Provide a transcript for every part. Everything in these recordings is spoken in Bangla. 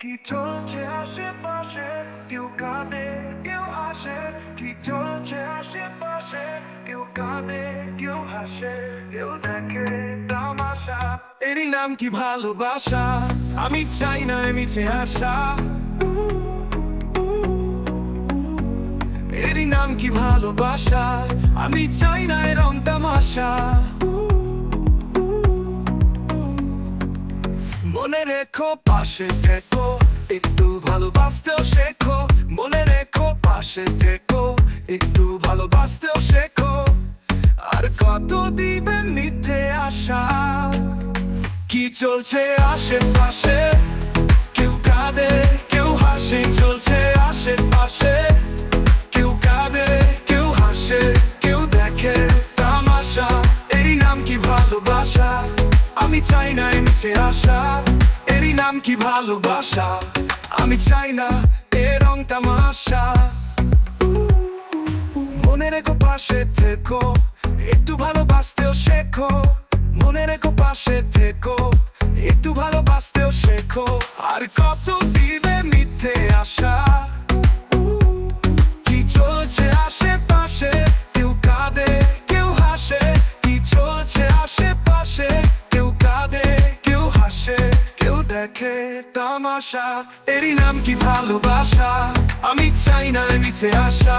কি চলছে আশেপাশে, কেউ কাঁদে কেউ হাসে। কি চলছে আশেপাশে, কেউ কাঁদে কেউ হাসে, কেউ দেখে তামাশা। এরই নাম কি ভালোবাসা, আমি চাই না মিছে আশা। এরই নাম কি ভালোবাসা, আমি চাই না রং তামাশা। মনে রেখো পাশে থেকো, একটু ভালোবাসতেও শেখো। মনে রেখো পাশে থেকো, একটু ভালোবাসতেও শেখো। আর কত দিবে মিথ্যে আশা। কি চলছে আশেপাশে, কেউ কাঁদে কেউ হাসে। চলছে আশেপাশে, কেউ কাঁদে কেউ হাসে, কেউ দেখে তামাশা। এরই নাম কি ভালোবাসা, আমি চাই না মিছে আশা। এরই নাম কি ভালোবাসা, আমি চাই না এ রং তামাশা। মনে রেখো পাশে থেকো, একটু ভালোবাসতেও শেখো। মনে রেখো পাশে থেকো, একটু ভালোবাসতেও শেখো। আর কত দিবে মিথ্যে আশা। কি চলছে আশেপাশে, কেউ কাঁদে কেউ হাসে। কি চলছে আশেপাশে, কেউ কাঁদে কেউ হাসে, কেউ দেখে তামাশা। এরই নাম কি ভালোবাসা, আমি চাই না মিছে আশা।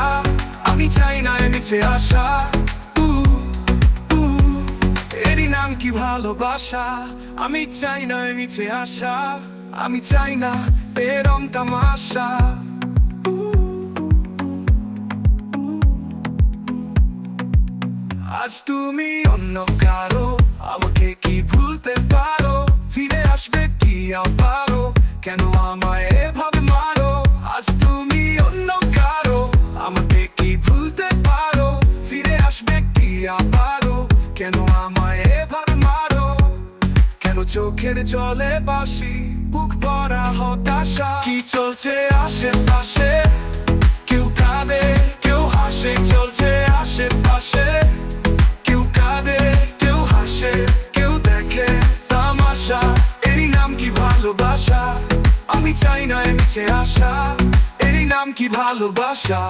আমি চাই না মিছে আশা। এরই নাম কি ভালোবাসা, আমি চাই না মিছে আশা। আমি চাই না এ রং তামাশা। আজ তুমি অন্য কারো, আমাকে কি ভুলতে পারো? ফিরে আসবে কি আবারো, কেন আমায় এভাবে মারো? আজ তুমি অন্য কারো, আমাকে কি ভুলতে পারো? ফিরে আসবে কি আবারো, কেন আমায় এভাবে মারো? কেন চোখের জলে বাসি, বুক ভরা হতাশা। কি চলছে আশেপাশে, কেউ কাঁদে কেউ হাসে। চলছে আশেপাশে, কেউ কাঁদে কেউ হাসে, কেউ দেখে তামাশা। এরই নাম কি ভালোবাসা, আমি চাই না মিছে আশা। এরই নাম কি ভালোবাসা।